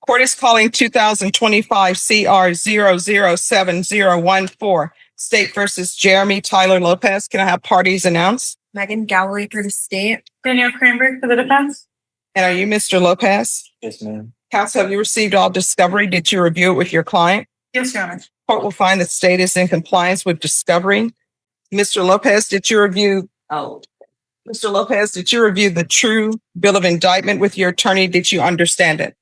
Court is calling 2025 CR 00714, State versus Jeremy Tyler Lopez. Can I have parties announced? Megan Galloway for the state. Daniel Kramberg for the defense. And are you Mr. Lopez? Yes, ma'am. Counsel, have you received all discovery? Did you review it with your client? Yes, Your Honor. Court will find the state is in compliance with discovery. Mr. Lopez, did you review the true bill of indictment with your attorney? Did you understand it?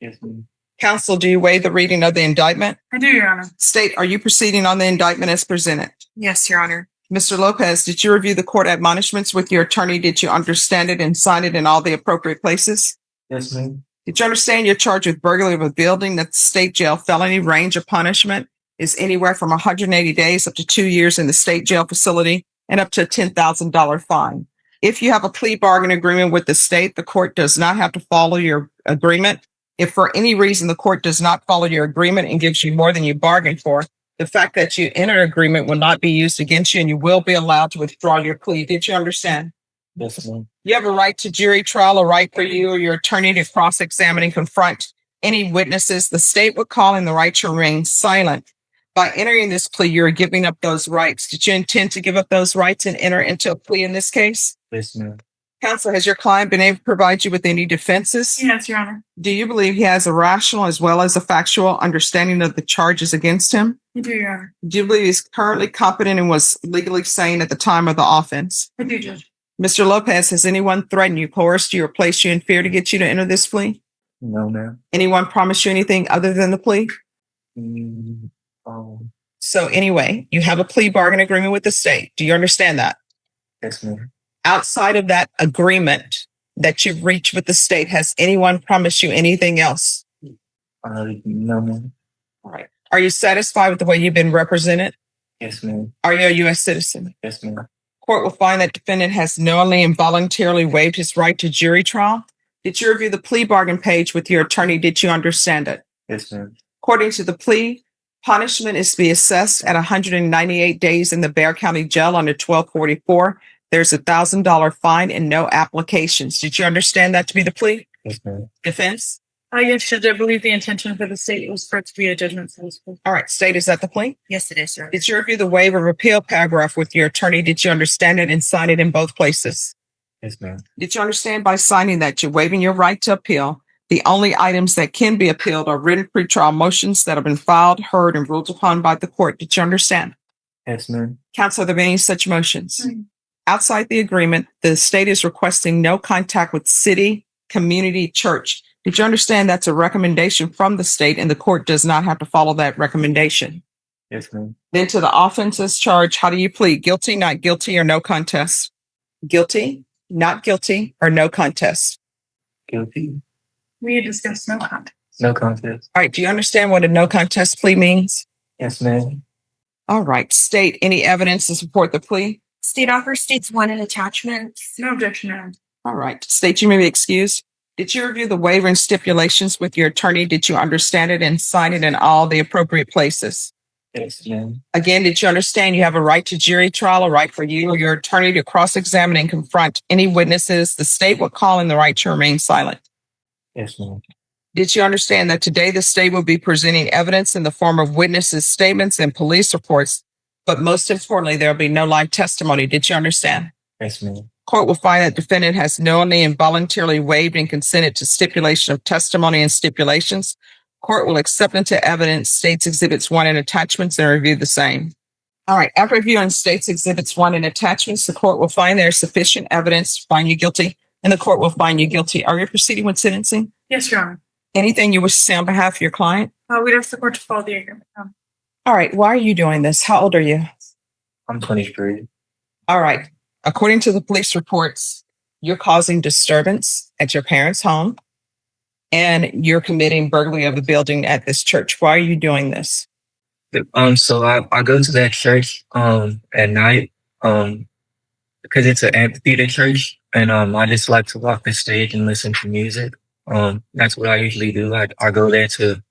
Yes, ma'am. Counsel, do you waive the reading of the indictment? I do, Your Honor. State, are you proceeding on the indictment as presented? Yes, Your Honor. Mr. Lopez, did you review the court admonishments with your attorney? Did you understand it and sign it in all the appropriate places? Yes, ma'am. Did you understand you're charged with burglary of a building? That the state jail felony range of punishment is anywhere from 180 days up to 2 years in the state jail facility and up to a $10,000 fine. If you have a plea bargain agreement with the state, the court does not have to follow your agreement. If for any reason the court does not follow your agreement and gives you more than you bargained for, the fact that you enter an agreement will not be used against you and you will be allowed to withdraw your plea. Did you understand? Yes, ma'am. You have a right to jury trial, a right for you or your attorney to cross-examine and confront any witnesses. The state would call in the right to remain silent. By entering this plea, you're giving up those rights. Did you intend to give up those rights and enter into a plea in this case? Yes, ma'am. Counsel, has your client been able to provide you with any defenses? Yes, Your Honor. Do you believe he has a rational as well as a factual understanding of the charges against him? I do, Your Honor. Do you believe he's currently competent and was legally sane at the time of the offense? I do, Judge. Mr. Lopez, has anyone threatened you, coerced you, or placed you in fear to get you to enter this plea? No, ma'am. Anyone promised you anything other than the plea? So anyway, you have a plea bargain agreement with the state. Do you understand that? Yes, ma'am. Outside of that agreement that you've reached with the state, has anyone promised you anything else? No, ma'am. All right. Are you satisfied with the way you've been represented? Yes, ma'am. Are you a U.S. citizen? Yes, ma'am. Court will find that defendant has knowingly and voluntarily waived his right to jury trial. Did you review the plea bargain page with your attorney? Did you understand it? Yes, ma'am. According to the plea, punishment is to be assessed at 198 days in the Bexar County Jail under 1244. There's a $1,000 fine and no applications. Did you understand that to be the plea? Yes, ma'am. Defense? Yes, Judge. I believe the intention for the state was for it to be a judgment sentence. All right. State, is that the plea? Yes, it is, sir. Did you review the waiver of appeal paragraph with your attorney? Did you understand it and sign it in both places? Yes, ma'am. Did you understand by signing that you're waiving your right to appeal? The only items that can be appealed are written pretrial motions that have been filed, heard, and ruled upon by the court. Did you understand? Yes, ma'am. Counsel, are there any such motions? Outside the agreement, the state is requesting no contact with city, community, church. Did you understand that's a recommendation from the state and the court does not have to follow that recommendation? Yes, ma'am. Then to the offenses charge, how do you plead? Guilty, not guilty, or no contest? Guilty, not guilty, or no contest? Guilty. We had discussed no contest. No contest. All right. Do you understand what a no contest plea means? Yes, ma'am. All right. State, any evidence to support the plea? State offer states one in attachments. No objection, Your Honor. All right. State, you may be excused. Did you review the waiver and stipulations with your attorney? Did you understand it and sign it in all the appropriate places? Yes, ma'am. Again, did you understand you have a right to jury trial, a right for you or your attorney to cross-examine and confront any witnesses? The state will call in the right to remain silent. Yes, ma'am. Did you understand that today the state will be presenting evidence in the form of witnesses' statements and police reports, but most importantly, there will be no live testimony? Did you understand? Yes, ma'am. Court will find that defendant has knowingly and voluntarily waived and consented to stipulation of testimony and stipulations. Court will accept into evidence States Exhibits 1 and attachments and review the same. All right. After reviewing States Exhibits 1 and attachments, the court will find there is sufficient evidence to find you guilty, and the court will find you guilty. Are you proceeding with sentencing? Yes, Your Honor. Anything you wish to say on behalf of your client? We'd ask the court to follow the agreement. All right. Why are you doing this? How old are you? I'm 23. All right. According to the police reports, you're causing disturbance at your parents' home and you're committing burglary of the building at this church. Why are you doing this? So I go to that church at night because it's an amphitheater church, and I just like to walk the stage and listen to music. That's what I usually do. I go there to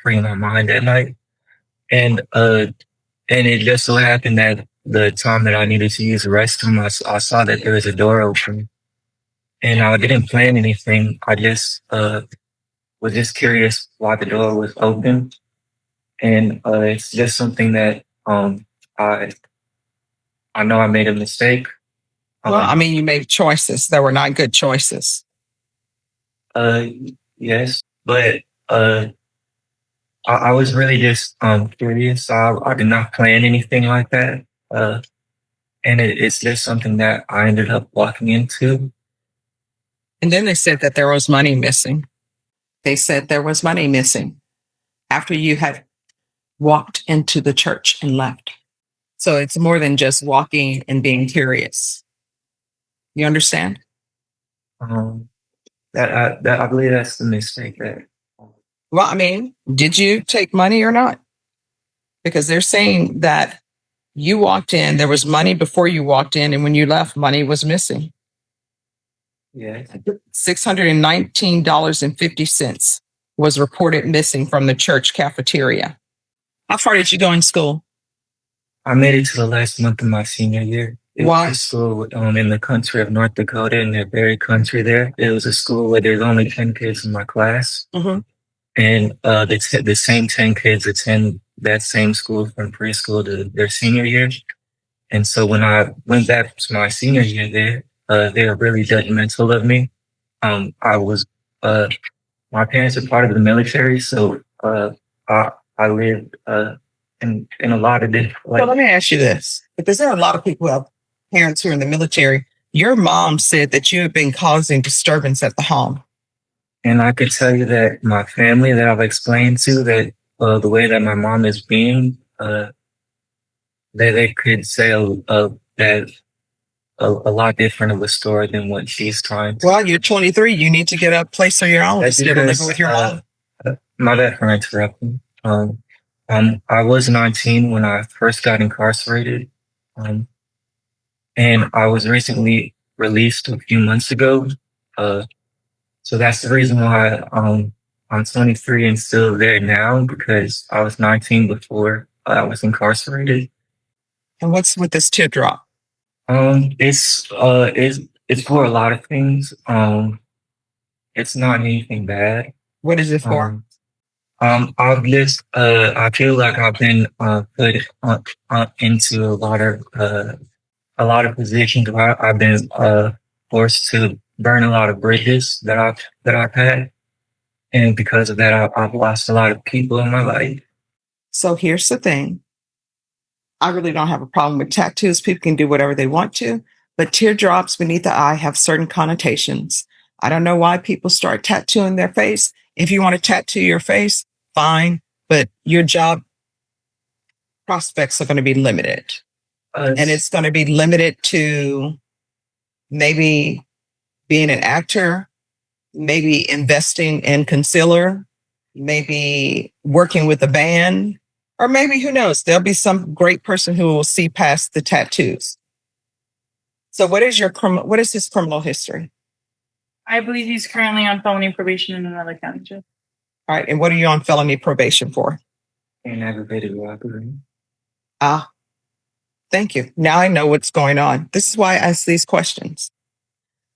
free my mind at night. And it just so happened that the time that I needed to use the restroom, I saw that there was a door open, and I didn't plan anything. I just was just curious why the door was open. And it's just something that I know I made a mistake. Well, I mean, you made choices that were not good choices. Uh, yes, but I was really just curious. I did not plan anything like that. And it's just something that I ended up walking into. And then they said that there was money missing. They said there was money missing after you had walked into the church and left. So it's more than just walking and being curious. You understand? That I believe that's the mistake there. Well, I mean, did you take money or not? Because they're saying that you walked in, there was money before you walked in, and when you left, money was missing. Yeah. $619.50 was reported missing from the church cafeteria. How far did you go in school? I made it to the last month of my senior year. It Why? was a school in the country of North Dakota, in the very country there. It was a school where there's only 10 kids in my class. Mm-hmm. And the same 10 kids attend that same school from preschool to their senior year. And so when I went back to my senior year there, they were really judgmental of me. I was, my parents are part of the military, so I lived in a lot of different. So let me ask you this: because there are a lot of people who have parents who are in the military. Your mom said that you have been causing disturbance at the home. And I could tell you that my family that I've explained to that the way that my mom is being, that they could say that a lot different of a story than what she's trying to. Well, you're 23. You need to get a place of your own That's instead of because, living with your mom. My bad for interrupting. I was 19 when I first got incarcerated, and I was recently released a few months ago. So that's the reason why I'm 23 and still there now, because I was 19 before I was incarcerated. And what's with this teardrop? It's for a lot of things. It's not anything bad. What is it for? I've just I feel like I've been put into a lot of positions where I've been forced to burn a lot of bridges that I've had, and because of that, I've lost a lot of people in my life. So here's the thing. I really don't have a problem with tattoos. People can do whatever they want to, but teardrops beneath the eye have certain connotations. I don't know why people start tattooing their face. If you want to tattoo your face, fine, but your job prospects are going to be limited. And it's going to be limited to maybe being an actor, maybe investing in concealer, maybe working with a band, or maybe, who knows, there'll be some great person who will see past the tattoos. So what is his criminal history? I believe he's currently on felony probation in another county jail. All right. And what are you on felony probation for? And aggravated robbery. Ah, thank you. Now I know what's going on. This is why I ask these questions.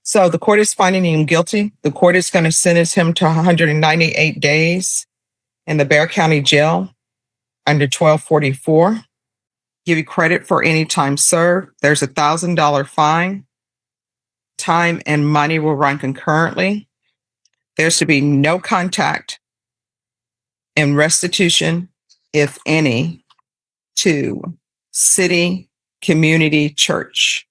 So the court is finding him guilty. The court is going to sentence him to 198 days in the Bexar County Jail under 1244. Give you credit for any time served. There's $1,000 fine. Time and money will run concurrently. There's to be no contact and restitution, if any, to city, community, church.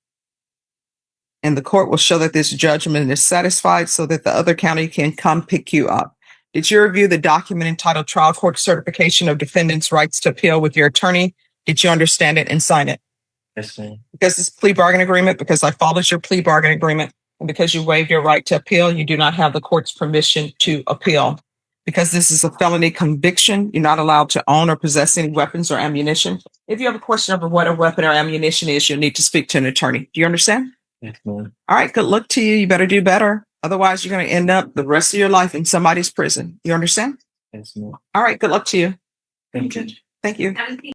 And the court will show that this judgment is satisfied so that the other county can come pick you up. Did you review the document entitled Trial Court Certification of Defendant's Rights to Appeal with your attorney? Did you understand it and sign it? Yes, ma'am. Because it's plea bargain agreement, because I followed your plea bargain agreement, and because you waived your right to appeal, you do not have the court's permission to appeal. Because this is a felony conviction, you're not allowed to own or possess any weapons or ammunition. If you have a question over what a weapon or ammunition is, you'll need to speak to an attorney. Do you understand? Yes, ma'am. All right, good luck to you. You better do better. Otherwise, you're going to end up the rest of your life in somebody's prison. You understand? Yes, ma'am. All right, good luck to you. Thank you. Thank you.